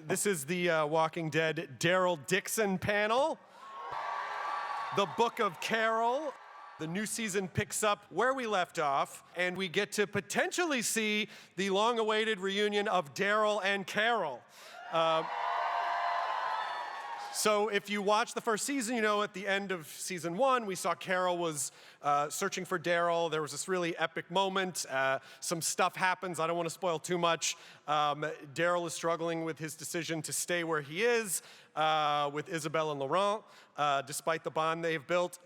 This is the Walking Dead Daryl Dixon panel. The Book of Carol. The new season picks up where we left off, and we get to potentially see the long-awaited reunion of Daryl and Carol. So if you watch the first season, you know at the end of season 1, we saw Carol was searching for Daryl. There was this really epic moment. Some stuff happens. I don't want to spoil too much. Daryl is struggling with his decision to stay where he is with Isabelle and Laurent, despite the bond they've built.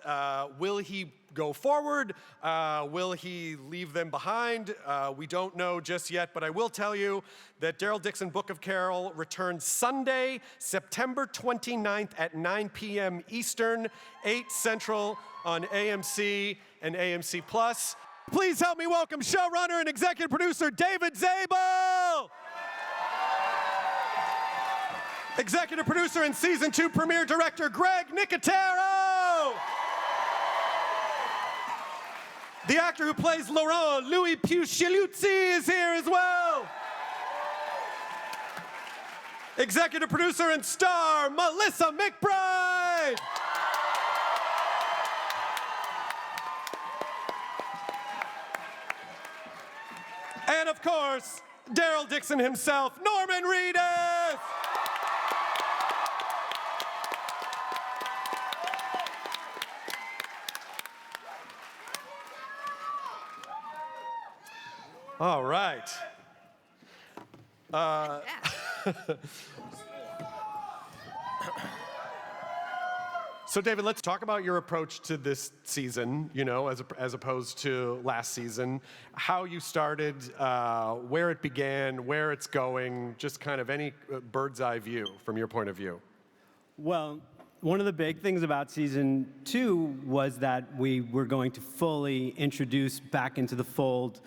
Will he go forward? Will he leave them behind? We don't know just yet, but I will tell you that Daryl Dixon Book of Carol returns Sunday, September 29th at 9 p.m. Eastern, 8 Central on AMC and AMC+. Please help me welcome showrunner and executive producer David Zabel! Executive producer and season 2 premiere director Greg Nicotero! The actor who plays Laurent, Louis Puccioluzzi, is here as well. Executive producer and star Melissa McBride. And of course, Daryl Dixon himself, Norman Reedus. All right. So David, let's talk about your approach to this season, you know, as opposed to last season. How you started, where it began, where it's going, just kind of any bird's eye view from your point of view. Well, one of the big things about season 2 was that we were going to fully introduce back into the fold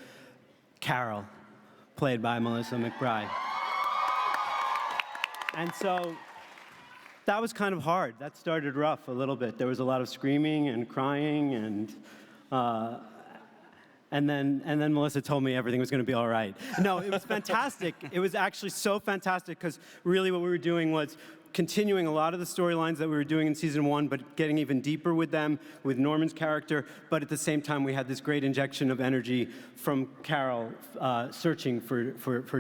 Carol, played by Melissa McBride. And so that was kind of hard. That started rough a little bit. There was a lot of screaming and crying, and then Melissa told me everything was going to be all right. No, it was fantastic. It was actually so fantastic because really what we were doing was continuing a lot of the storylines that we were doing in season 1, but getting even deeper with them, with Norman's character. But at the same time, we had this great injection of energy from Carol searching for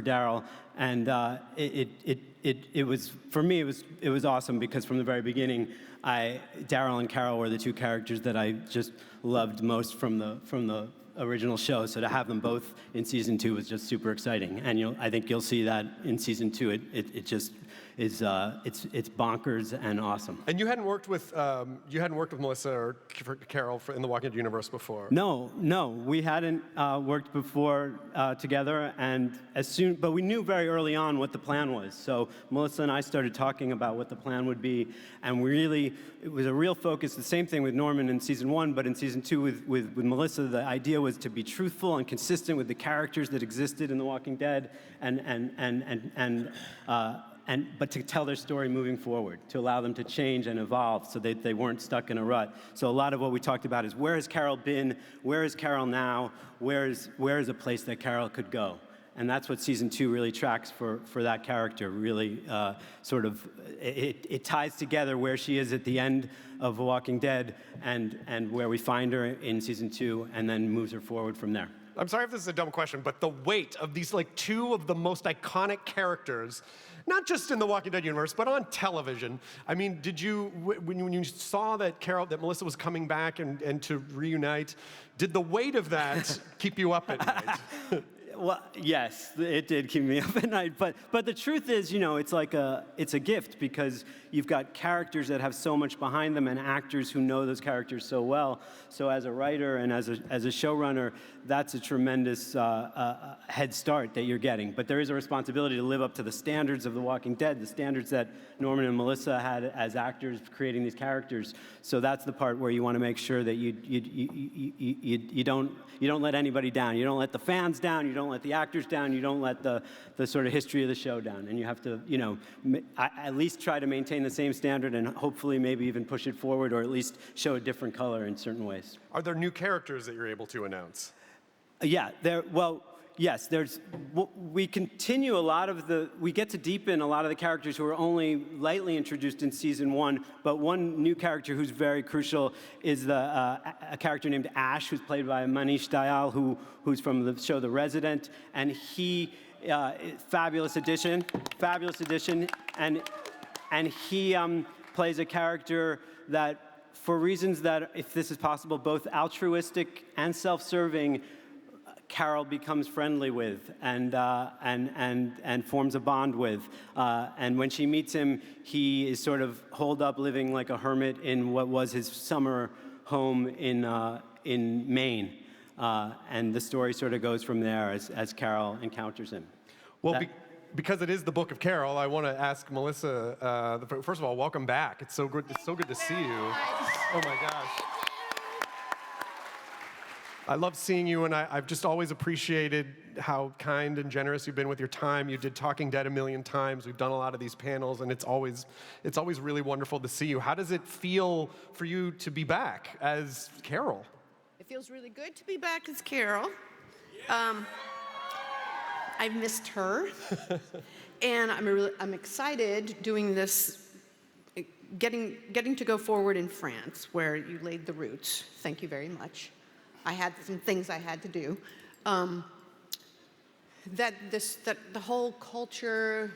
Daryl, and it was, for me, it was awesome because from the very beginning, Daryl and Carol were the two characters that I just loved most from the original show. So to have them both in season 2 was just super exciting, and I think you'll see that in season 2. It just is it's bonkers and awesome. And you hadn't worked with Melissa or Carol in the Walking Dead universe before. No, we hadn't worked before together, but we knew very early on what the plan was. So Melissa and I started talking about what the plan would be, and it was a real focus. The same thing with Norman in season 1, but in season 2 with Melissa, the idea was to be truthful and consistent with the characters that existed in The Walking Dead, but to tell their story moving forward, to allow them to change and evolve so that they weren't stuck in a rut. So a lot of what we talked about is, where has Carol been? Where is Carol now? Where is a place that Carol could go? And that's what season 2 really tracks for that character. Really, it ties together where she is at the end of The Walking Dead and where we find her in season 2, and then moves her forward from there. I'm sorry if this is a dumb question, but the weight of these two of the most iconic characters, not just in the Walking Dead universe, but on television. I mean, did you, when you saw that Melissa was coming back and to reunite, did the weight of that keep you up at night? Well, yes, it did keep me up at night. But the truth is, it's a gift because you've got characters that have so much behind them and actors who know those characters so well. So as a writer and as a showrunner, that's a tremendous head start that you're getting. But there is a responsibility to live up to the standards of The Walking Dead, the standards that Norman and Melissa had as actors creating these characters. So that's the part where you want to make sure that you don't let anybody down. You don't let the fans down. You don't let the actors down. You don't let the sort of history of the show down. And you have to, at least try to maintain the same standard and hopefully maybe even push it forward, or at least show a different color in certain ways. Are there new characters that you're able to announce? Yeah, Yes, we continue we get to deepen a lot of the characters who are only lightly introduced in season 1, but one new character who's very crucial is a character named Ash, who's played by Manish Dayal, who's from the show The Resident, and he, fabulous addition, and he plays a character that, for reasons that, if this is possible, both altruistic and self-serving, Carol becomes friendly with and forms a bond with. And when she meets him, he is sort of holed up living like a hermit in what was his summer home in Maine. And the story sort of goes from there as Carol encounters him. Well, because it is the Book of Carol, I want to ask Melissa, first of all, welcome back. It's so good to see you. Oh my gosh. I love seeing you, and I've just always appreciated how kind and generous you've been with your time. You did Talking Dead a million times. We've done a lot of these panels, and it's always really wonderful to see you. How does it feel for you to be back as Carol? It feels really good to be back as Carol. I've missed her, and I'm excited doing this, getting to go forward in France, where you laid the roots. Thank you very much. I had some things I had to do. That the whole culture,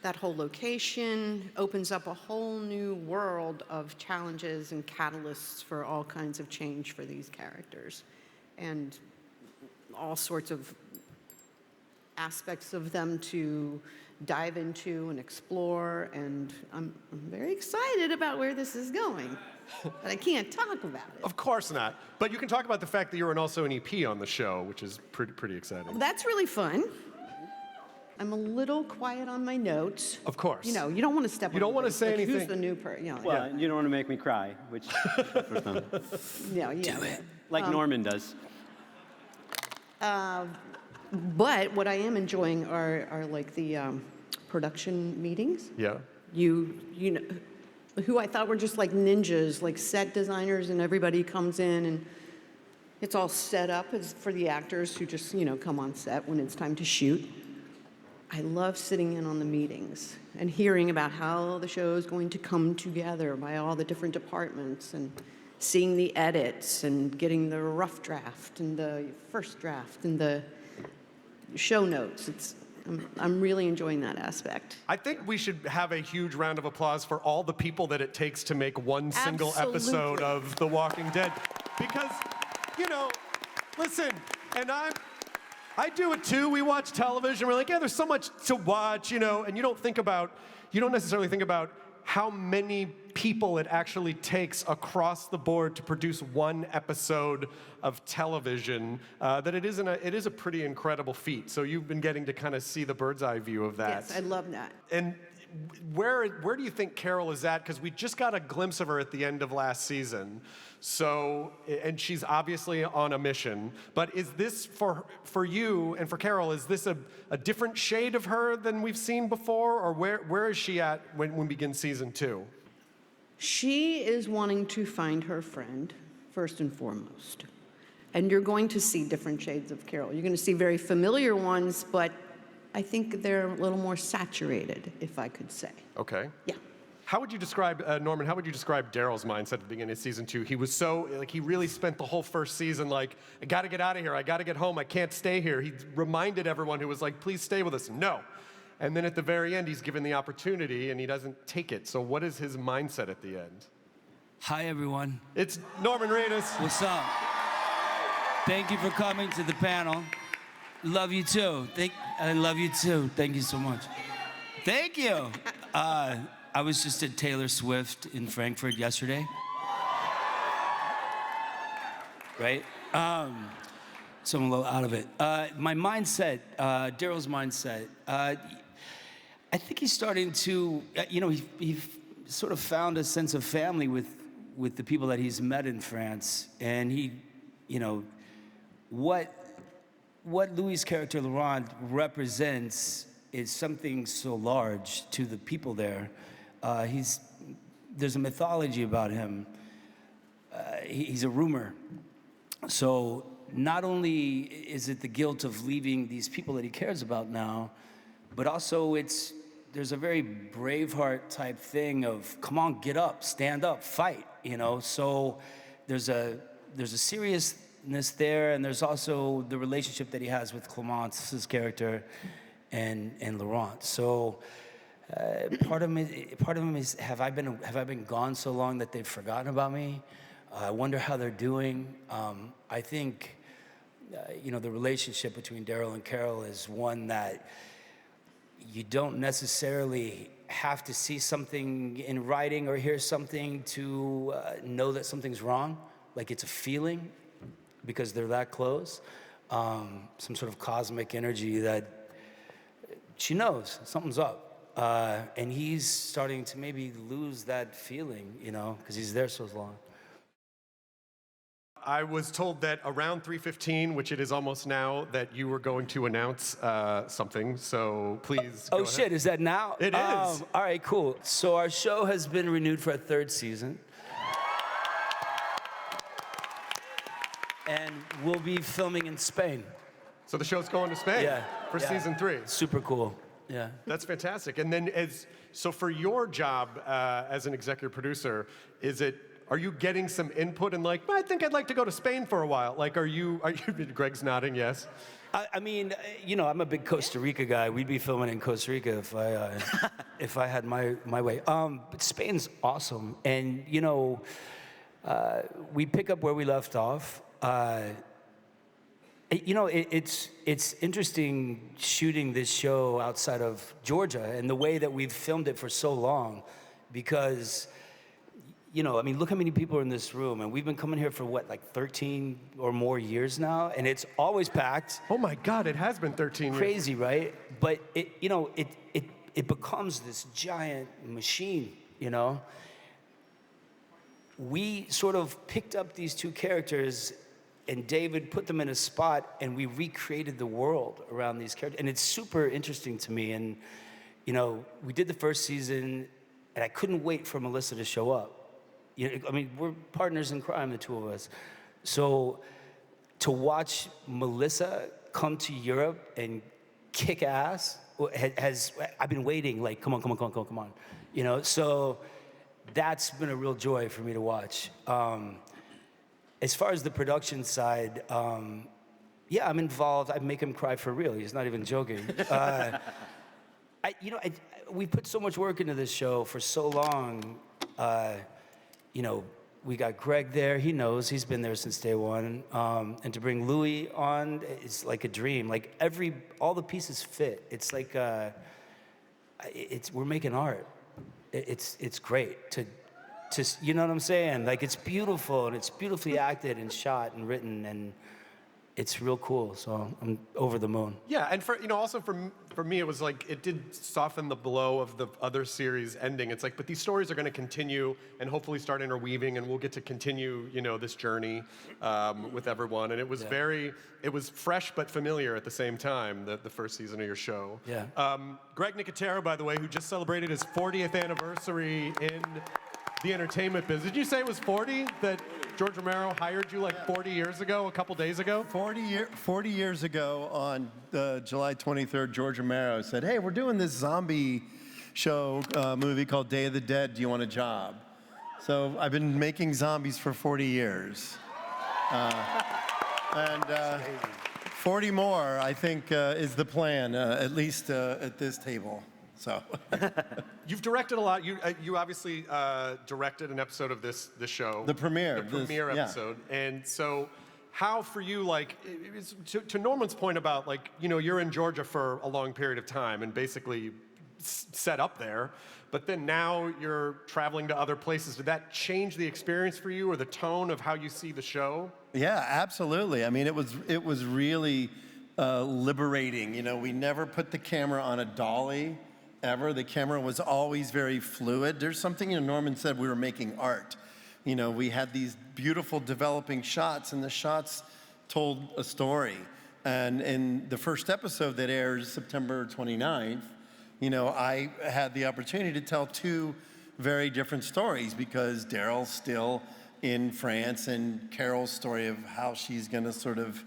that whole location opens up a whole new world of challenges and catalysts for all kinds of change for these characters, and all sorts of aspects of them to dive into and explore, and I'm very excited about where this is going. But I can't talk about it. Of course not. But you can talk about the fact that you're also an EP on the show, which is pretty exciting. Well, that's really fun. I'm a little quiet on my notes. Of course. You know, you don't want to step on. You don't want to say anything. Who's the new person? You know, Well, you don't want to make me cry, which yeah. do it. Like Norman does. But what I am enjoying are like the production meetings. Yeah. You know, who I thought were just like ninjas, like set designers, and everybody comes in and it's all set up as for the actors who just, come on set when it's time to shoot. I love sitting in on the meetings and hearing about how the show is going to come together by all the different departments, and seeing the edits and getting the rough draft and the first draft and the show notes. I'm really enjoying that aspect. I think we should have a huge round of applause for all the people that it takes to make one single episode of The Walking Dead. Because, listen, and I do it too. We watch television, we're like, yeah, there's so much to watch, and you don't necessarily think about how many people it actually takes across the board to produce one episode of television, that it is a pretty incredible feat. So you've been getting to kind of see the bird's eye view of that. Yes, I love that. And where do you think Carol is at? Because we just got a glimpse of her at the end of last season. So, and she's obviously on a mission. But is this, for you and for Carol, is this a different shade of her than we've seen before? Or where is she at when we begin season 2? She is wanting to find her friend, first and foremost. And you're going to see different shades of Carol. You're going to see very familiar ones, but I think they're a little more saturated, if I could say. Okay. Yeah. How would you describe, Norman, how would you describe Daryl's mindset at the beginning of season 2? He was so, he really spent the whole first season like, I gotta get out of here, I gotta get home, I can't stay here. He reminded everyone who was like, please stay with us. No. And then at the very end, he's given the opportunity and he doesn't take it. So what is his mindset at the end? Hi, everyone. It's Norman Reedus. What's up? Thank you for coming to the panel. Love you too. I love you too. Thank you so much. Thank you. I was just at Taylor Swift in Frankfurt yesterday. Right? So I'm a little out of it. My mindset, Daryl's mindset, I think he's starting to, he sort of found a sense of family with the people that he's met in France. And he, what Louis' character Laurent represents is something so large to the people there. There's a mythology about him. He's a rumor. So not only is it the guilt of leaving these people that he cares about now, but also there's a very Braveheart type thing of, come on, get up, stand up, fight, you know? So there's a seriousness there, and there's also the relationship that he has with Clemence's character and Laurent. So part of him is, have I been gone so long that they've forgotten about me? I wonder how they're doing. I think, the relationship between Daryl and Carol is one that you don't necessarily have to see something in writing or hear something to know that something's wrong. Like, it's a feeling because they're that close. Some sort of cosmic energy that she knows something's up. And he's starting to maybe lose that feeling, because he's there so long. I was told that around 3:15, which it is almost now, that you were going to announce something. So please. Oh shit! Is that now? It is. All right, cool. So our show has been renewed for a third season, and we'll be filming in Spain. So the show's going to Spain for season 3. Super cool. Yeah. That's fantastic. And then, so for your job as an executive producer, are you getting some input and like, I think I'd like to go to Spain for a while? Like, are you, Greg's nodding, yes. I mean, I'm a big Costa Rica guy. We'd be filming in Costa Rica if I had my way. But Spain's awesome. And, we pick up where we left off. It's interesting shooting this show outside of Georgia and the way that we've filmed it for so long, because look how many people are in this room, and we've been coming here for 13 or more years now, and it's always packed. Oh my God, it has been 13 years. Crazy, right? But it becomes this giant machine, We sort of picked up these two characters, and David put them in a spot, and we recreated the world around these characters, and it's super interesting to me. And we did the first season, and I couldn't wait for Melissa to show up. We're partners in crime, the two of us. So to watch Melissa come to Europe and kick ass I've been waiting, like, come on. So that's been a real joy for me to watch. As far as the production side, I'm involved. I make him cry for real. He's not even joking. We put so much work into this show for so long. We got Greg there. He knows. He's been there since day one. And to bring Louis on, it's like a dream. Like all the pieces fit. It's like we're making art. It's great to you know what I'm saying? Like, it's beautiful, and it's beautifully acted and shot and written, and it's real cool. So I'm over the moon. Yeah, and also for me, it was like, it did soften the blow of the other series ending. It's like, but these stories are going to continue and hopefully start interweaving, and we'll get to continue, this journey with everyone. And it was it was fresh but familiar at the same time, the first season of your show. Yeah. Greg Nicotero, by the way, who just celebrated his 40th anniversary in the entertainment business. Did you say it was 40 that George Romero hired you 40 years ago, a couple days ago? 40 years ago on July 23rd, George Romero said, hey, we're doing this zombie show movie called Day of the Dead. Do you want a job? So I've been making zombies for 40 years. And 40 more, I think, is the plan, at least at this table. So you've directed a lot. You obviously directed an episode of this show. The premiere. The premiere episode. And so how for you, to Norman's point about you're in Georgia for a long period of time and basically set up there, but then now you're traveling to other places. Did that change the experience for you or the tone of how you see the show? Yeah, absolutely. I mean, it was really liberating. We never put the camera on a dolly. Ever. The camera was always very fluid. There's something, Norman said we were making art. We had these beautiful developing shots, and the shots told a story. And in the first episode that airs September 29th, I had the opportunity to tell two very different stories because Daryl still in France, and Carol's story of how she's going to sort of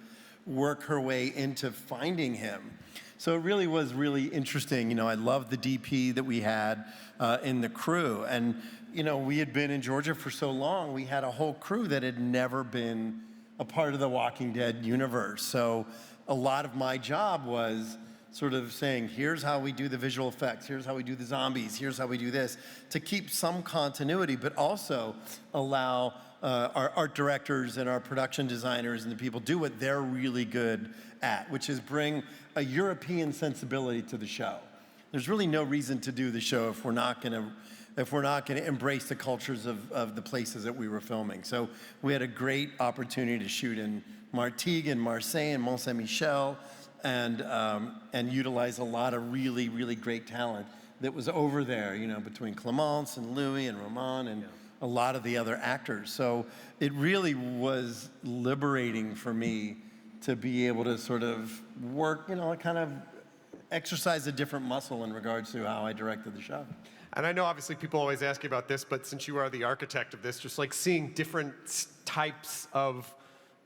work her way into finding him. So it really was really interesting. You know, I loved the DP that we had in the crew. And, you know, we had been in Georgia for so long, we had a whole crew that had never been a part of the Walking Dead universe. So a lot of my job was sort of saying, here's how we do the visual effects, here's how we do the zombies, here's how we do this, to keep some continuity, but also allow our art directors and our production designers and the people do what they're really good at, which is bring a European sensibility to the show. There's really no reason to do the show if we're not gonna embrace the cultures of the places that we were filming. So we had a great opportunity to shoot in Martigues and Marseille and Mont-Saint-Michel, and utilize a lot of really, really great talent that was over there, you know, between Clemence and Louis and Roman and a lot of the other actors. So it really was liberating for me to be able to sort of work, you know, kind of exercise a different muscle in regards to how I directed the show. And I know obviously people always ask you about this, but since you are the architect of this, just like seeing different types of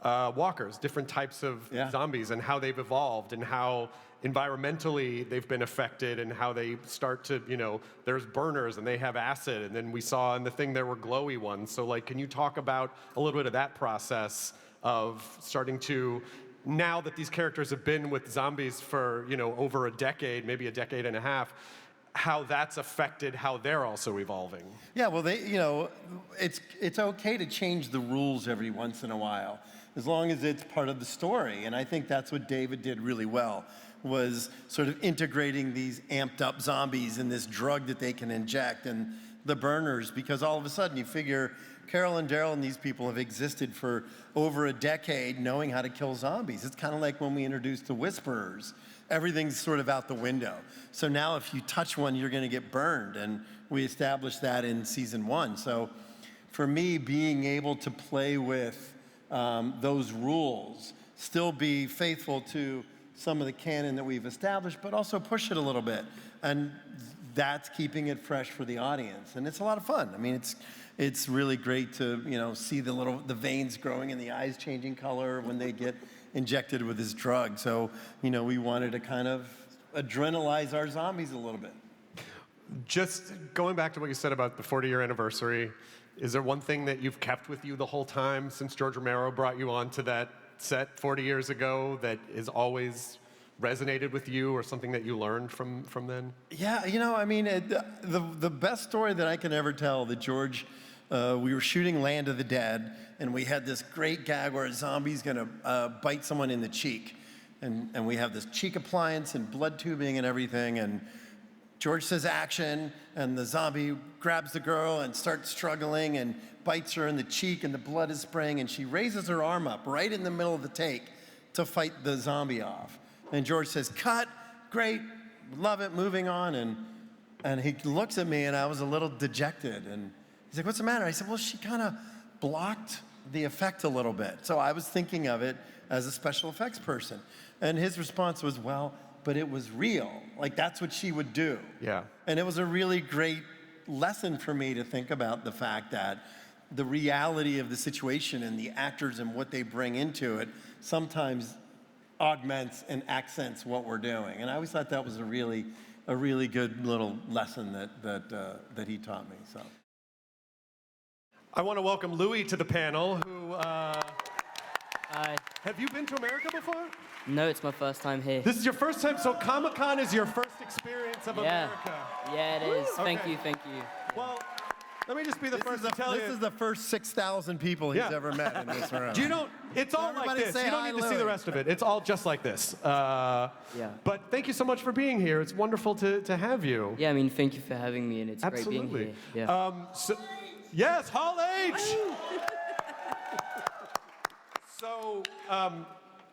walkers, different types of zombies and how they've evolved and how environmentally they've been affected and how they start to, you know, there's burners and they have acid, and then we saw in the thing there were glowy ones. So like, can you talk about a little bit of that process of starting to, now that these characters have been with zombies for, you know, over a decade, maybe a decade and a half, how that's affected how they're also evolving? Yeah, well, they, you know, it's okay to change the rules every once in a while, as long as it's part of the story. And I think that's what David did really well, was sort of integrating these amped up zombies and this drug that they can inject and the burners, because all of a sudden you figure Carol and Daryl and these people have existed for over a decade knowing how to kill zombies. It's kind of like when we introduced the Whisperers. Everything's sort of out the window. So now if you touch one, you're gonna get burned. And we established that in season 1. So for me, being able to play with those rules, still be faithful to some of the canon that we've established, but also push it a little bit. And that's keeping it fresh for the audience. And it's a lot of fun. I mean, it's really great to, you know, see the veins growing and the eyes changing color when they get injected with this drug. So, you know, we wanted to kind of adrenalize our zombies a little bit. Just going back to what you said about the 40-year anniversary, is there one thing that you've kept with you the whole time since George Romero brought you onto that set 40 years ago that has always resonated with you, or something that you learned from then? Yeah, you know, I mean, the best story that I can ever tell, that George, we were shooting Land of the Dead, and we had this great gag where a zombie's gonna bite someone in the cheek. And we have this cheek appliance and blood tubing and everything, and George says action, and the zombie grabs the girl and starts struggling and bites her in the cheek, and the blood is spraying, and she raises her arm up right in the middle of the take to fight the zombie off. And George says, cut, great, love it, moving on. And he looks at me, and I was a little dejected, and he's like, what's the matter? I said, well, she kind of blocked the effect a little bit. So I was thinking of it as a special effects person. And his response was, well, but it was real. Like, that's what she would do. Yeah. And it was a really great lesson for me to think about the fact that the reality of the situation and the actors and what they bring into it sometimes augments and accents what we're doing. And I always thought that was a really good little lesson that he taught me. So I want to welcome Louis to the panel, who, Hi. have you been to America before? No, it's my first time here. This is your first time, so Comic-Con is your first experience of America. Yeah, it is. Okay. Thank you. Well, let me just be the first to tell you. This is the first 6,000 people he's ever met in this room. It's all like Everybody this. say You don't hi, need to see the Louis. rest of it. It's all just like this. But thank you so much for being here. It's wonderful to have you. Yeah, I mean, thank you for having me, and it's Absolutely. great being here. Yeah. Yes, Hall H. So,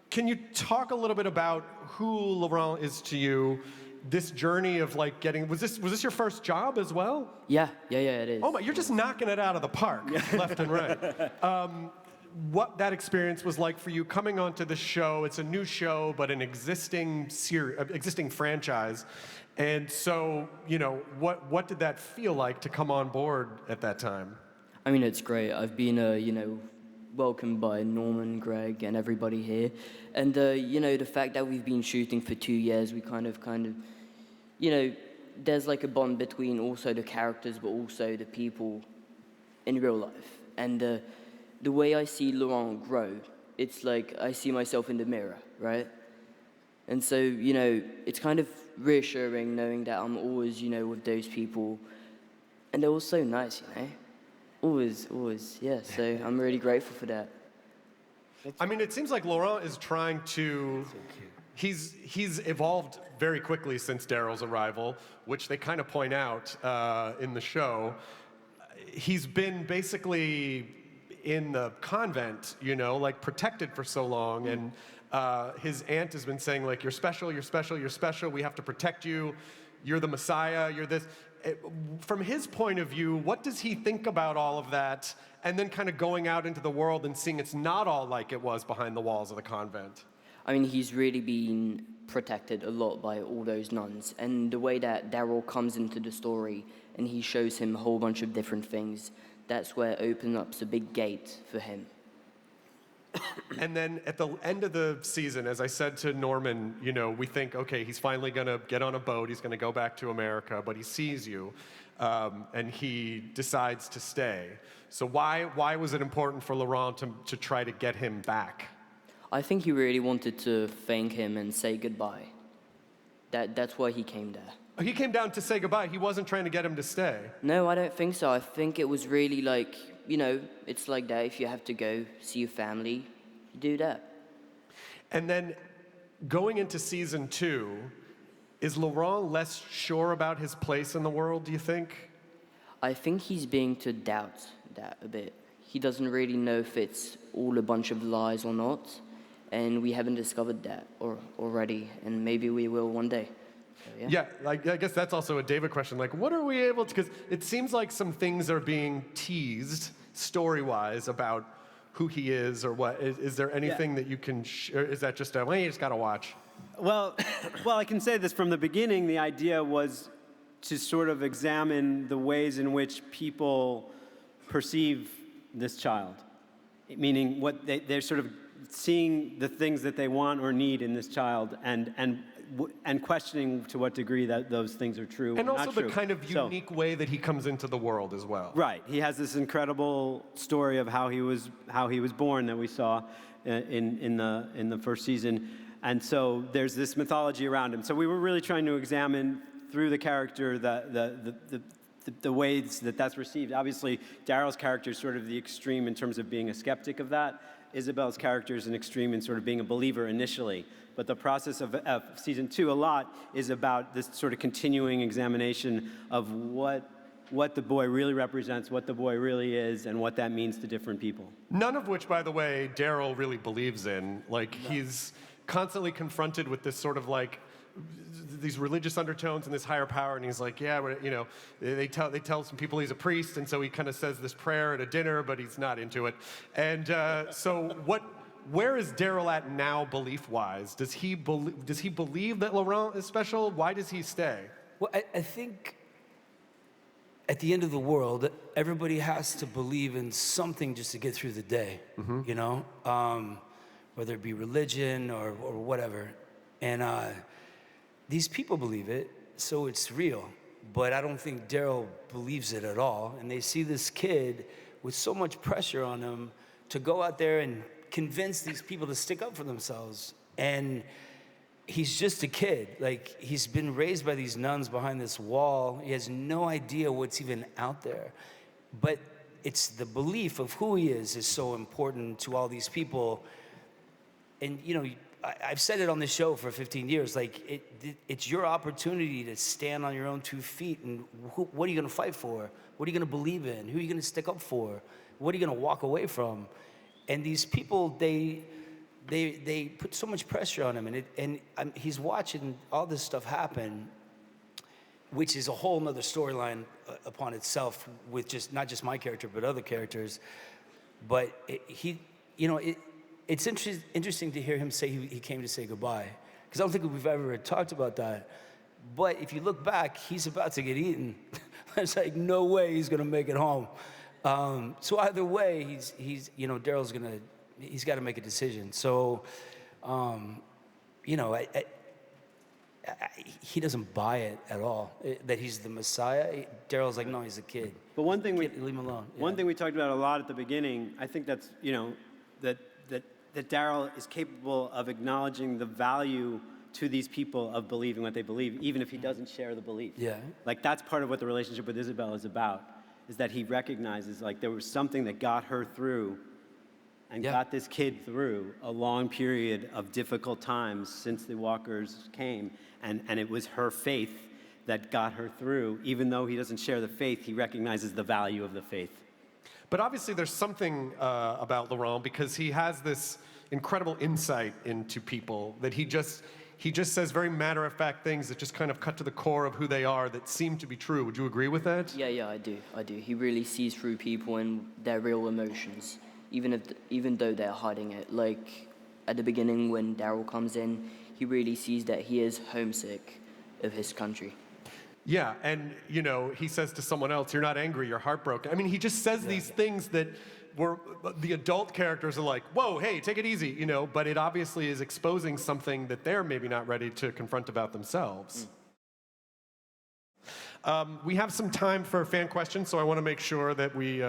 can you talk a little bit about who Laurent is to you? This journey of like getting, was this your first job as well? Yeah, it is. Oh my, you're just knocking it out of the park, left and right. What that experience was like for you coming onto the show. It's a new show, but an existing franchise. And so, you know, what did that feel like to come on board at that time? I mean, it's great. I've been, welcomed by Norman, Greg, and everybody here. And, the fact that we've been shooting for 2 years, we kind of, there's like a bond between also the characters, but also the people in real life. And the way I see Laurent grow, it's like I see myself in the mirror, right? And so, it's kind of reassuring knowing that I'm always, with those people. And they're all so nice, Always, yeah. So I'm really grateful for that. I mean, it seems like Laurent is trying to. He's evolved very quickly since Daryl's arrival, which they kind of point out in the show. He's been basically in the convent, like protected for so long, and his aunt has been saying like, "You're special, you're special, you're special. We have to protect you. You're the Messiah. You're this." From his point of view, what does he think about all of that, and then kind of going out into the world and seeing it's not all like it was behind the walls of the convent? I mean, he's really been protected a lot by all those nuns. And the way that Daryl comes into the story and he shows him a whole bunch of different things, that's where it opens up a big gate for him. And then at the end of the season, as I said to Norman, we think, okay, he's finally going to get on a boat, he's going to go back to America, but he sees you, and he decides to stay. So why was it important for Laurent to try to get him back? I think he really wanted to thank him and say goodbye. That's why he came there. He came down to say goodbye. He wasn't trying to get him to stay. No, I don't think so. I think it was really like, it's like that. If you have to go see your family, you do that. And then going into season 2, is Laurent less sure about his place in the world, do you think? I think he's beginning to doubt that a bit. He doesn't really know if it's all a bunch of lies or not. And we haven't discovered that already. And maybe we will one day. So, yeah, I guess that's also a David question. Like, what are we able to, because it seems like some things are being teased story-wise about who he is or what. Is there anything that you can, or is that just well, you just got to watch? Well, I can say this from the beginning. The idea was to sort of examine the ways in which people perceive this child, meaning what they're sort of seeing the things that they want or need in this child, and questioning to what degree that those things are true and or also not the true. kind of unique way that he comes into the world as well. Right. He has this incredible story of how he was born that we saw in the first season, and so there's this mythology around him. So we were really trying to examine through the character the ways that that's received. Obviously, Daryl's character is sort of the extreme in terms of being a skeptic of that. Isabel's character is an extreme in sort of being a believer initially. But the process of season 2 a lot is about this sort of continuing examination of what the boy really represents, what the boy really is, and what that means to different people. None of which, by the way, Daryl really believes in. Like, he's constantly confronted with this sort of like, these religious undertones and this higher power, and he's like, yeah, they tell some people he's a priest, and so he kind of says this prayer at a dinner, but he's not into it. And where is Daryl at now, belief-wise? Does he believe that Laurent is special? Why does he stay? Well, I think at the end of the world, everybody has to believe in something just to get through the day, whether it be religion or whatever. And these people believe it, so it's real. But I don't think Daryl believes it at all. And they see this kid with so much pressure on him to go out there and convince these people to stick up for themselves. And he's just a kid. Like, he's been raised by these nuns behind this wall. He has no idea what's even out there. But it's the belief of who he is so important to all these people. And, I've said it on this show for 15 years, like, it's your opportunity to stand on your own 2 feet, and what are you gonna fight for? What are you gonna believe in? Who are you gonna stick up for? What are you gonna walk away from? And these people, they put so much pressure on him, and he's watching all this stuff happen, which is a whole nother storyline upon itself with not just my character, but other characters. But it's interesting to hear him say he came to say goodbye, because I don't think we've ever talked about that. But if you look back, he's about to get eaten. There's like no way he's gonna make it home. So either way, Daryl's he's got to make a decision. So, he doesn't buy it at all that he's the Messiah. Daryl's like, no, he's a kid. But one thing Leave him alone. One thing we talked about a lot at the beginning, I think that's, that Daryl is capable of acknowledging the value to these people of believing what they believe, even if he doesn't share the belief. Yeah. Like, that's part of what the relationship with Isabel is about, is that he recognizes, like, there was something that got her through and got this kid through a long period of difficult times since the Walkers came, and it was her faith that got her through. Even though he doesn't share the faith, he recognizes the value of the faith. But obviously there's something about Laurent, because he has this incredible insight into people that he just says very matter-of-fact things that just kind of cut to the core of who they are that seem to be true. Would you agree with that? Yeah, I do. He really sees through people and their real emotions, even though they're hiding it. Like at the beginning when Daryl comes in, he really sees that he is homesick of his country. Yeah, and he says to someone else, "You're not angry, you're heartbroken." I mean, he just says these things that the adult characters are like, "Whoa, hey, take it easy," but it obviously is exposing something that they're maybe not ready to confront about themselves. We have some time for fan questions, so I want to make sure that we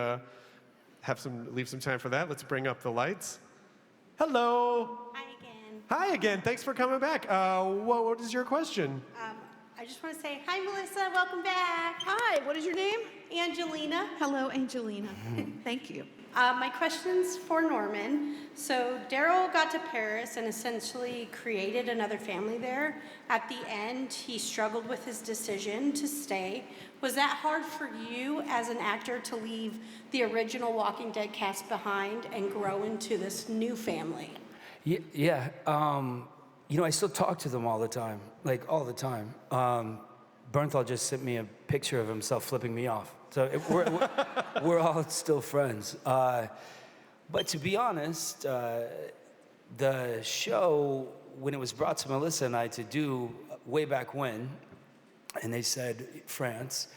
leave some time for that. Let's bring up the lights. Hello. Hi again. Hi again. Thanks for coming back. What is your question? I just want to say, hi, Melissa. Welcome back. Hi, what is your name? Angelina. Hello, Angelina. Thank you. My question's for Norman. So Daryl got to Paris and essentially created another family there. At the end, he struggled with his decision to stay. Was that hard for you as an actor to leave the original Walking Dead cast behind and grow into this new family? Yeah. I still talk to them all the time, like all the time. Bernthal just sent me a picture of himself flipping me off. So we're all still friends. But to be honest, the show, when it was brought to Melissa and I to do way back when, and they said France,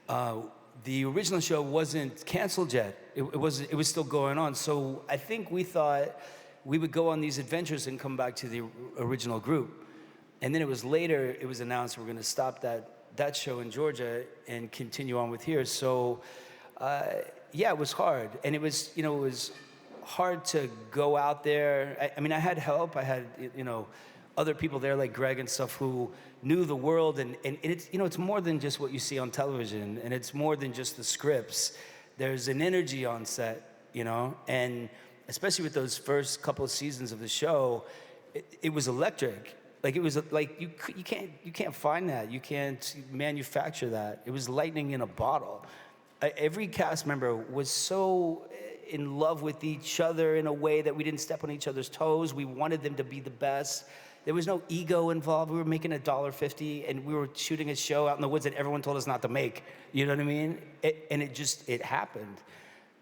the original show wasn't canceled yet. It was still going on. So I think we thought we would go on these adventures and come back to the original group. And then it was announced we're going to stop that show in Georgia and continue on with here. So, it was hard. And it was hard to go out there. I mean, I had help. I had, other people there like Greg and stuff who knew the world. And it's more than just what you see on television. And it's more than just the scripts. There's an energy on set, and especially with those first couple of seasons of the show, it was electric. Like it was like you can't find that. You can't manufacture that. It was lightning in a bottle. Every cast member was so in love with each other in a way that we didn't step on each other's toes. We wanted them to be the best. There was no ego involved. We were making $1.50, and we were shooting a show out in the woods that everyone told us not to make. You know what I mean? It happened.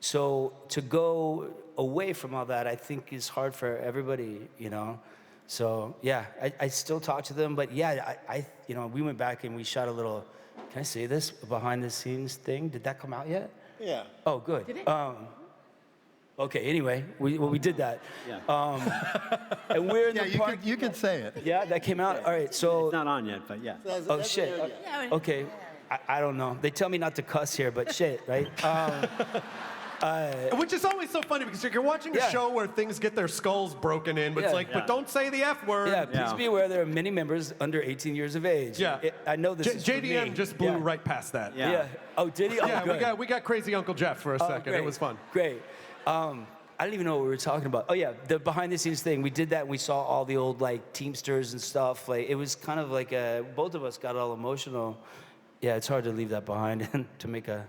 So to go away from all that, I think is hard for everybody, So yeah, I still talk to them, but yeah, we went back and we shot a little. Can I say this behind the scenes thing? Did that come out yet? Yeah. Oh, good. Did it? Okay. Anyway, we did that. Yeah. And we're in the park. You could say it. Yeah, that came out. All right. So. It's not on yet, but yeah. Oh shit. Okay. I don't know. They tell me not to cuss here, but shit, right? Which is always so funny because you're watching a show where things get their skulls broken in, but it's like, but don't say the F word. Yeah, please be aware there are many members under 18 years of age. Yeah. I know this is for JDM me. just blew right past that. Yeah. Oh, did he? Oh, Yeah, good. we got crazy Uncle Jeff for a second. Great. It was fun. Great. I don't even know what we were talking about. Oh yeah, the behind the scenes thing. We did that and we saw all the old like Teamsters and stuff. Like it was kind of like both of us got all emotional. Yeah, it's hard to leave that behind and to make a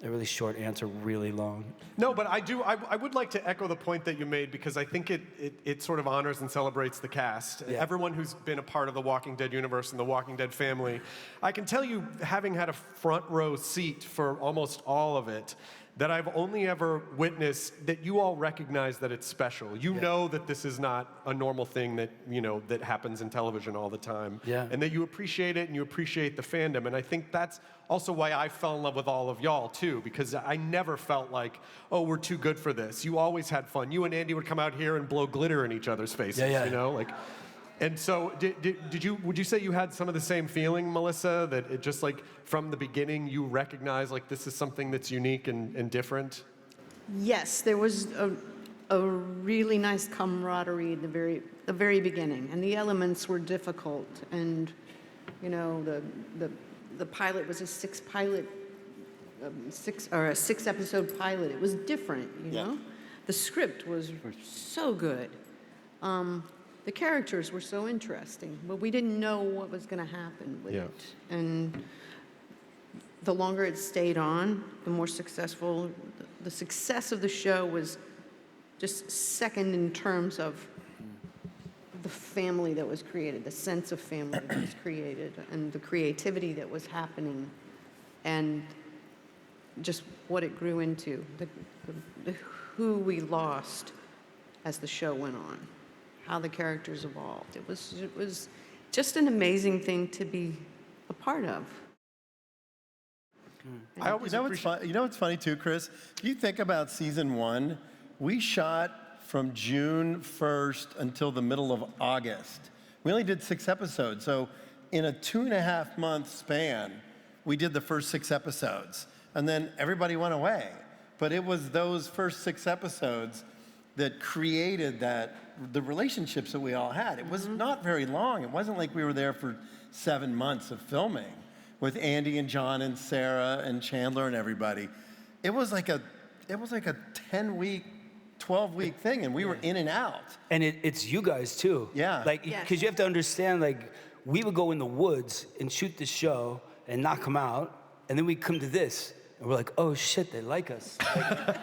really short answer really long. No, but I would like to echo the point that you made because I think it sort of honors and celebrates the cast. Yeah. Everyone who's been a part of the Walking Dead universe and the Walking Dead family. I can tell you, having had a front row seat for almost all of it, that I've only ever witnessed that you all recognize that it's special. You know that this is not a normal thing that, that happens in television all the time. Yeah. And that you appreciate it and you appreciate the fandom. And I think that's also why I fell in love with all of y'all too, because I never felt like, oh, we're too good for this. You always had fun. You and Andy would come out here and blow glitter in each other's faces, And so, would you say you had some of the same feeling, Melissa, that it just like from the beginning you recognized like this is something that's unique and different? Yes, there was a really nice camaraderie at the very beginning, and the elements were difficult. And the pilot was a six episode pilot. It was different, you know. The script was so good. The characters were so interesting, but we didn't know what was going to happen with it. And the longer it stayed on, the more successful. The success of the show was just second in terms of the family that was created, the sense of family that was created, and the creativity that was happening, and just what it grew into, who we lost as the show went on, how the characters evolved. It was just an amazing thing to be a part of. I always You know what's funny too, Chris? If you think about season 1, we shot from June 1st until the middle of August. We only did 6 episodes. So in a 2.5 month span, we did the first 6 episodes. And then everybody went away. But it was those first 6 episodes that created the relationships that we all had. It was not very long. It wasn't like we were there for 7 months of filming with Andy and John and Sarah and Chandler and everybody. It was like a 10-week, 12-week thing, and we were in and out. And it's you guys too. Yeah. Like, because you have to understand, like, we would go in the woods and shoot the show and knock them out, and then we come to this, and we're like, oh shit, they like us.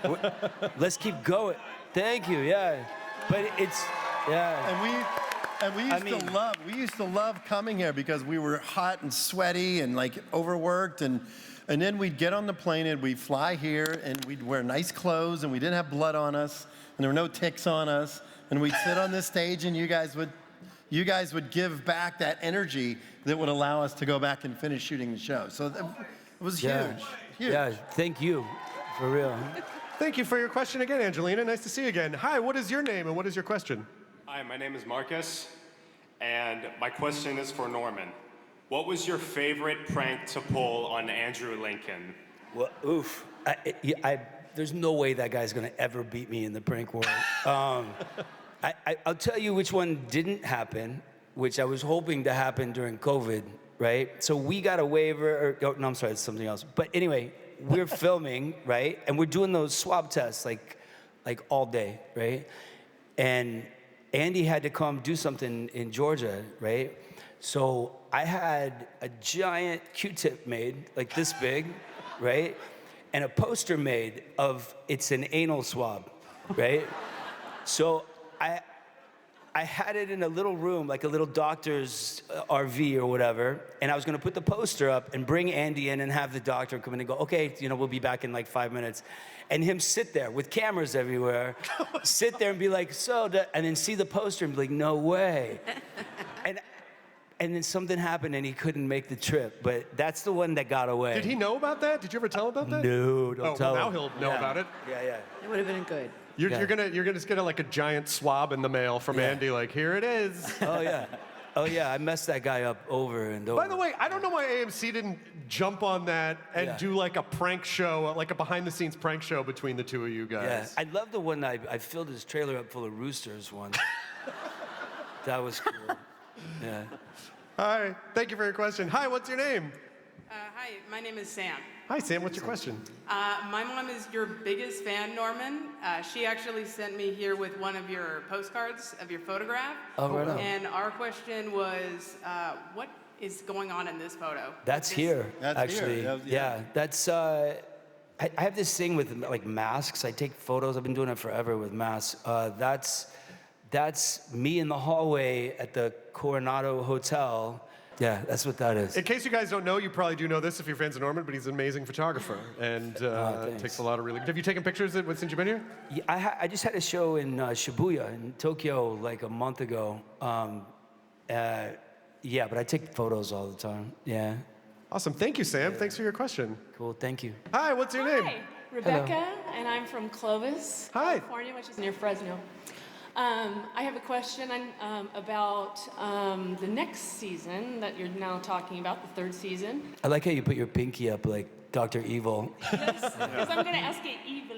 Like, let's keep going. Thank you, yeah. But it's, And we used to love coming here because we were hot and sweaty and like overworked, and then we'd get on the plane and we'd fly here and we'd wear nice clothes and we didn't have blood on us and there were no ticks on us, and we'd sit on this stage and you guys would give back that energy that would allow us to go back and finish shooting the show. So it was huge. Yeah, thank you, for real. Thank you for your question again, Angelina. Nice to see you again. Hi, what is your name and what is your question? Hi, my name is Marcus, and my question is for Norman. What was your favorite prank to pull on Andrew Lincoln? Well, oof. There's no way that guy's gonna ever beat me in the prank world. I'll tell you which one didn't happen, which I was hoping to happen during COVID, right? So we got a waiver, no, I'm sorry, it's something else. But anyway, we're filming, right? And we're doing those swab tests like all day, right? And Andy had to come do something in Georgia, right? So I had a giant Q-tip made, like this big, right? And a poster made of it's an anal swab, right? So I had it in a little room, like a little doctor's RV or whatever, and I was gonna put the poster up and bring Andy in and have the doctor come in and go, okay, we'll be back in like 5 minutes. And him sit there with cameras everywhere, sit there and be like, and then see the poster and be like, no way. And then something happened and he couldn't make the trip, but that's the one that got away. Did he know about that? Did you ever tell him about that? No, don't tell well, him. now he'll know about it. Yeah. It would have been good. You're gonna just get like a giant swab in the mail from Andy, like, here it is. Oh yeah, I messed that guy up over and over. By the way, I don't know why AMC didn't jump on that and do like a prank show, like a behind-the-scenes prank show between the two of you guys. Yeah, I love the one I filled his trailer up full of roosters once. That was cool. Yeah. Hi, thank you for your question. Hi, what's your name? Hi, my name is Sam. Hi, Sam, what's your question? My mom is your biggest fan, Norman. She actually sent me here with one of your postcards of your photograph. Oh, right on. And our question was, what is going on in this photo? That's here, That's actually. here. Yeah, that's, I have this thing with like masks. I take photos, I've been doing it forever with masks. That's me in the hallway at the Coronado Hotel Yeah, that's what that is. In case you guys don't know, you probably do know this if you're fans of Norman, but he's an amazing photographer and thanks. takes a lot of really. Have you taken pictures since you've been here? Yeah, I just had a show in Shibuya in Tokyo like a month ago. Yeah, but I take photos all the time. Yeah. Awesome. Thank you, Sam. Thanks for your question. Cool. Thank you. Hi, what's your name? Hi, Rebecca, and I'm from Clovis, Hi. California, which is near Fresno. I have a question about the next season that you're now talking about, the third season. I like how you put your pinky up like Dr. Evil. Yes, because I'm going to ask an evil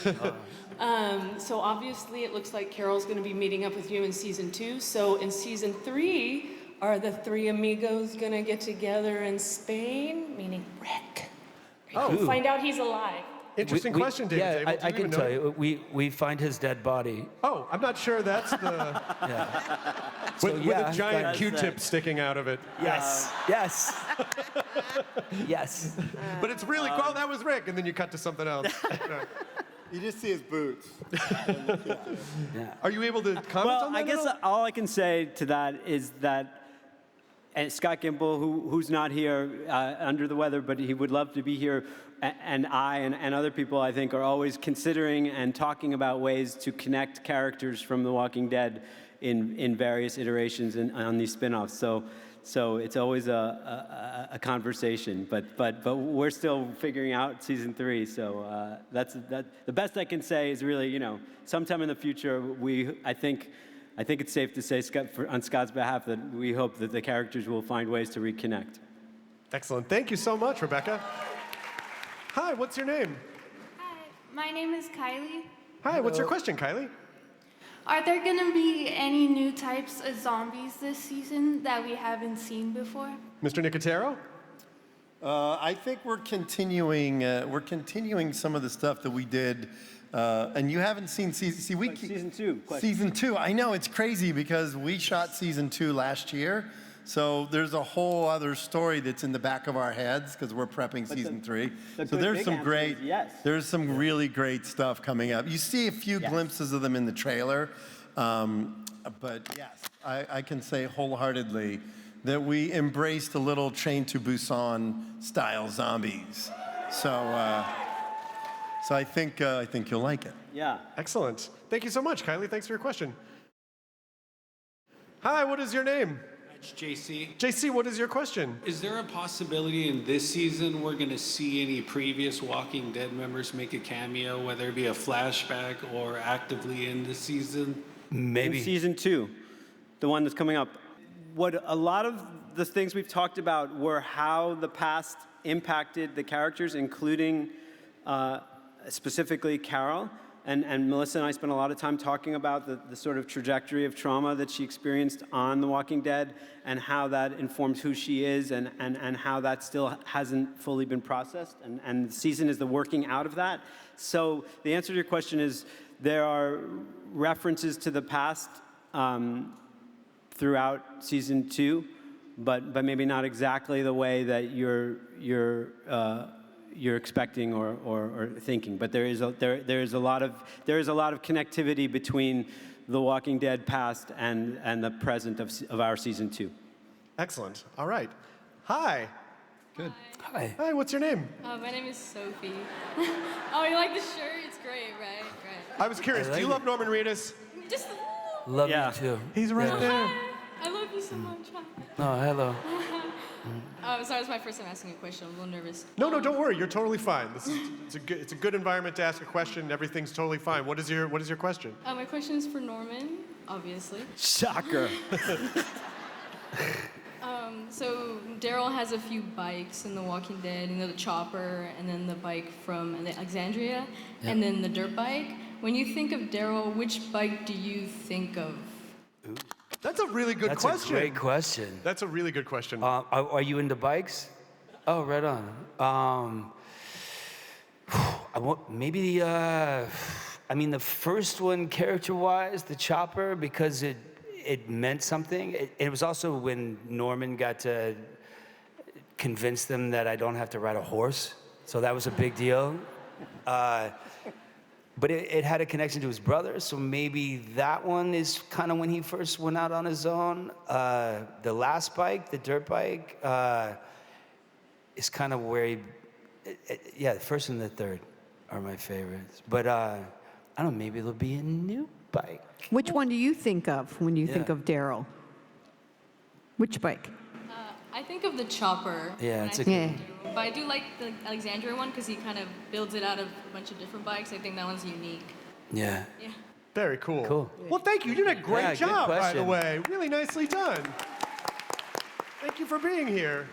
question. So obviously it looks like Carol's going to be meeting up with you in season 2. So in season 3, are the 3 amigos going to get together in Spain? Meaning Rick. Oh. Find out he's alive. Interesting question, David. Yeah, Zabel. Do I you can even know? tell you. We find his dead body. Oh, I'm not sure that's the. With a giant Q-tip sticking out of it. Yes. Yes. Yes. But it's really cool. Oh, that was Rick, and then you cut to something else. You just see his boots. Are you able to comment Well, on that? I guess at all? all I can say to that is that and Scott Gimple, who's not here under the weather, but he would love to be here, and I and other people, I think, are always considering and talking about ways to connect characters from The Walking Dead in various iterations on these spin-offs. So it's always a conversation, but we're still figuring out season 3. So that's the best I can say is really, sometime in the future, I think it's safe to say, on Scott's behalf, that we hope that the characters will find ways to reconnect. Excellent. Thank you so much, Rebecca. Hi, what's your name? Hi, my name is Kylie. Hi, what's your question, Kylie? Are there going to be any new types of zombies this season that we haven't seen before? Mr. Nicotero? I think we're continuing some of the stuff that we did, and you haven't seen season 2. Season 2. I know, it's crazy because we shot season 2 last year, so there's a whole other story that's in the back of our heads because we're prepping season 3. So there's some great, there's some really great stuff coming up. You see a few glimpses of them in the trailer, but yes, I can say wholeheartedly that we embraced a little Train to Busan style zombies. So I think you'll like it. Yeah. Excellent. Thank you so much, Kylie. Thanks for your question. Hi, what is your name? It's JC. JC, what is your question? Is there a possibility in this season we're going to see any previous Walking Dead members make a cameo, whether it be a flashback or actively in the season? Maybe. In season 2, the one that's coming up. What a lot of the things we've talked about were how the past impacted the characters, including specifically Carol. And Melissa and I spent a lot of time talking about the sort of trajectory of trauma that she experienced on The Walking Dead and how that informs who she is and how that still hasn't fully been processed. And the season is the working out of that. So the answer to your question is there are references to the past throughout season 2, but maybe not exactly the way that you're expecting or thinking, but there is a lot of connectivity between The Walking Dead past and the present of our season 2. Excellent. All right. Hi. Good. Hi. Hi, what's your name? My name is Sophie. Oh, you like the shirt? It's great, right? I was curious, do you love Norman Reedus? Just Love you too. He's right there. I love you so much. Oh, hello. Oh, sorry, it's my first time asking a question. I'm a little nervous. No, don't worry. You're totally fine. It's a good environment to ask a question. Everything's totally fine. What is your question? My question is for Norman, obviously. Shocker. So Daryl has a few bikes in The Walking Dead, the chopper, and then the bike from Alexandria, and then the dirt bike. When you think of Daryl, which bike do you think of? Ooh. That's a really good question. That's a great question. That's a really good question. Are you into bikes? Oh, right on. Maybe the first one character-wise, the chopper, because it meant something. It was also when Norman got to convince them that I don't have to ride a horse, so that was a big deal. but it had a connection to his brother, so maybe that one is kind of when he first went out on his own. The last bike, the dirt bike, is kind of where the first and the third are my favorites. But I don't know, maybe there'll be a new bike. Which one do you think of when you think of Daryl? Which bike? I think of the chopper. Yeah, when it's I a think of Daryl. But I do like the Alexandria one because he kind of builds it out of a bunch of different bikes. I think that one's unique. Yeah. Yeah. Very cool. Cool. Well, thank you. You did a great Yeah, good job, by the question. way. Really nicely done. Thank you for being here.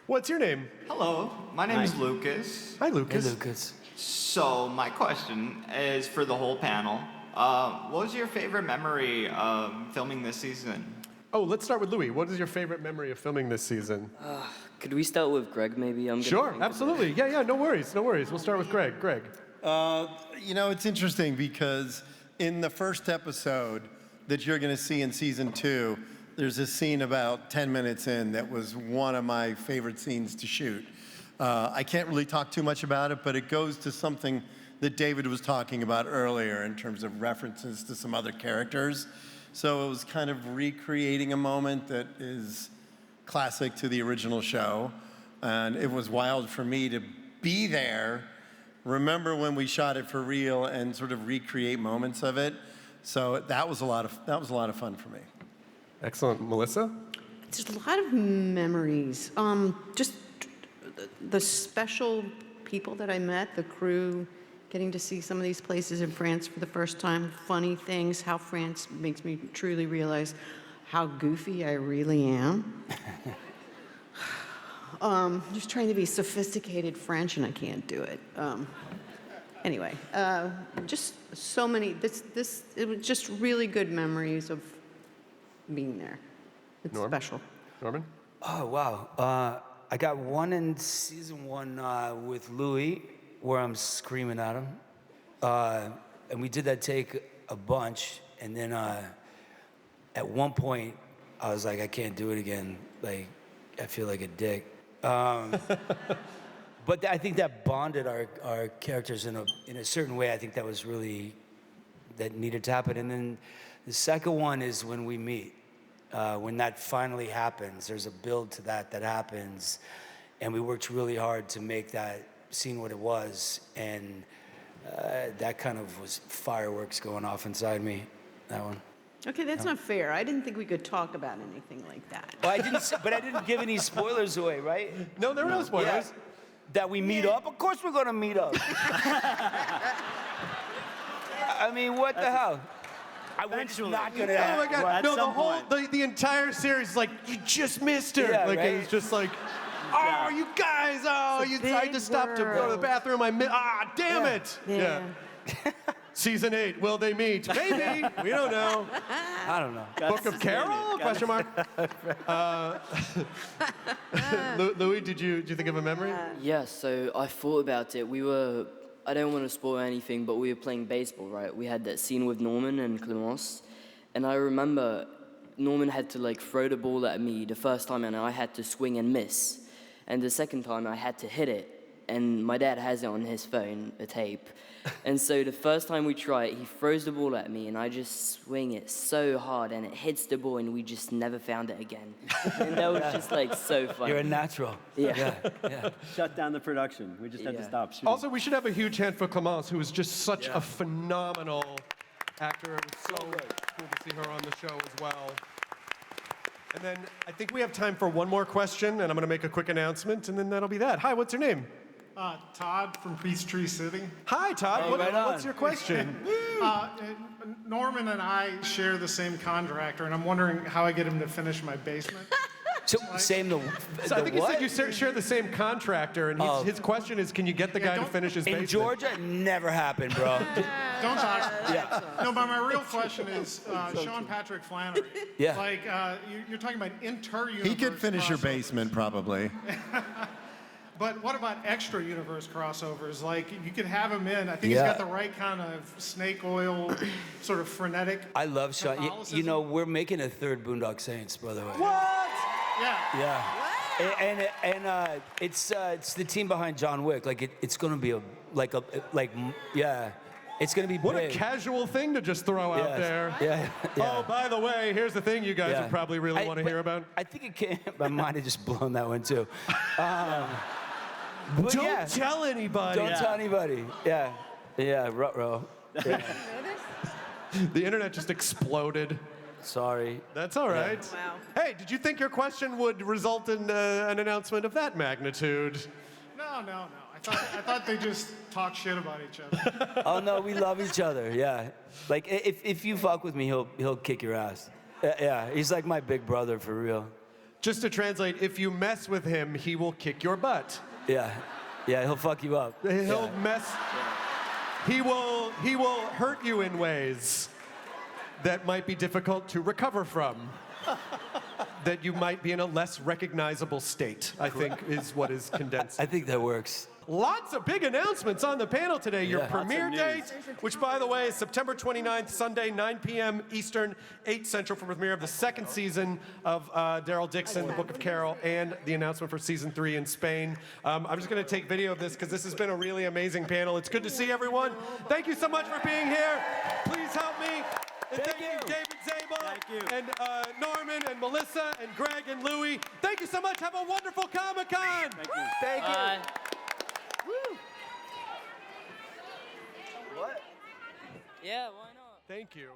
What's your name? Hello, my name is Lucas. Hi, Lucas. Hey, Lucas. So my question is for the whole panel. What was your favorite memory of filming this season? Oh, let's start with Louis. What is your favorite memory of filming this season? Could we start with Greg, maybe? Sure, absolutely. Yeah, no worries. We'll start with Greg. Greg. You know, it's interesting because in the first episode that you're going to see in season 2, there's a scene about 10 minutes in that was one of my favorite scenes to shoot. I can't really talk too much about it, but it goes to something that David was talking about earlier in terms of references to some other characters. So it was kind of recreating a moment that is classic to the original show. And it was wild for me to be there, remember when we shot it for real, and sort of recreate moments of it. So that was a lot of fun for me. Excellent. Melissa? There's a lot of memories. Just the special people that I met, the crew, getting to see some of these places in France for the first time, funny things, how France makes me truly realize how goofy I really am. Just trying to be sophisticated French, and I can't do it. Anyway, just so many, it was just really good memories of being there. It's special. Norman? Oh, wow. I got one in season 1 with Louis, where I'm screaming at him. And we did that take a bunch, and then at one point, I was like, I can't do it again. Like, I feel like a dick. But I think that bonded our characters in a certain way. I think that was really, that needed to happen. And then the second one is when we meet. When that finally happens, there's a build to that happens. And we worked really hard to make that scene what it was. And that kind of was fireworks going off inside me, that one. Okay, that's not fair. I didn't think we could talk about anything like that. Well, I didn't give any spoilers away, right? No, there were no spoilers. Yeah. That we meet up? Of course we're gonna meet up. I mean, what the hell? It's not gonna happen. Oh my God! No, the entire series is like, you just missed her. Yeah, like right? it was just like, oh, you guys! Oh, you tried to stop to go to the bathroom. Damn it! Yeah. Season 8. Will they meet? Maybe. We don't know. I don't know. Book of Carol? Question mark. Louis, did you think of a memory? Yeah, so I thought about it. I don't want to spoil anything, but we were playing baseball, right? We had that scene with Norman and Clemence, and I remember Norman had to like throw the ball at me the first time, and I had to swing and miss. And the second time I had to hit it, and my dad has it on his phone, a tape. And so the first time we try it, he throws the ball at me, and I just swing it so hard, and it hits the ball, and we just never found it again. And that was just like so fun. You're a natural. Yeah. Shut down the production. We just had to stop shooting. Also, we should have a huge hand for Clemence, who is just such a phenomenal actor. It was so cool to see her on the show as well. And then I think we have time for one more question, and I'm going to make a quick announcement, and then that'll be that. Hi, what's your name? Todd from Peachtree City. Hi, Todd. What's your question? Norman and I share the same contractor, and I'm wondering how I get him to finish my basement. So, same the So I think what? you said you share the same contractor, and his question is, can you get the guy to finish his basement? In Georgia, never happened, bro. Don't talk. Yeah. No, but my real question is, Sean Patrick Flannery. Yeah. Like, you're talking about inter-universe He could finish your crossovers. basement, probably. But what about extra universe crossovers? Like, you could have him in. I think he's got the right kind of snake oil, sort of frenetic. I love Sean. You Catholicism. know, we're making a third Boondock Saints, by the way. What? Yeah. Yeah. It's the team behind John Wick. Like it's gonna be yeah, it's gonna be What big. a casual thing to just throw out there. Yeah. Oh, by the way, here's the thing you guys would probably really want to hear about. I think it came. I might have just blown that one too. Don't tell anybody. Don't tell anybody. Yeah. Ruh-roh. Yeah. The internet just exploded. Sorry. That's all right. Wow. Hey, did you think your question would result in an announcement of that magnitude? No. I thought they just talk shit about each other. Oh no, we love each other. Yeah. Like if you fuck with me, he'll kick your ass. Yeah. He's like my big brother for real. Just to translate, if you mess with him, he will kick your butt. Yeah. He'll fuck you up. He'll mess. He will hurt you in ways that might be difficult to recover from. That you might be in a less recognizable state, I think is what is condensed. I think that works. Lots of big announcements on the panel today. Your premiere date, which by the way is September 29th, Sunday, 9 p.m. Eastern, 8 Central for premiere of the second season of Daryl Dixon, The Book of Carol, and the announcement for season 3 in Spain. I'm just going to take video of this because this has been a really amazing panel. It's good to see everyone. Thank you so much for being here. Please help me. And thank you, David Zabel, and Norman, and Melissa, and Greg, and Louie. Thank you so much. Have a wonderful Comic-Con. Thank you. Woo. What? Yeah, why not? Thank you.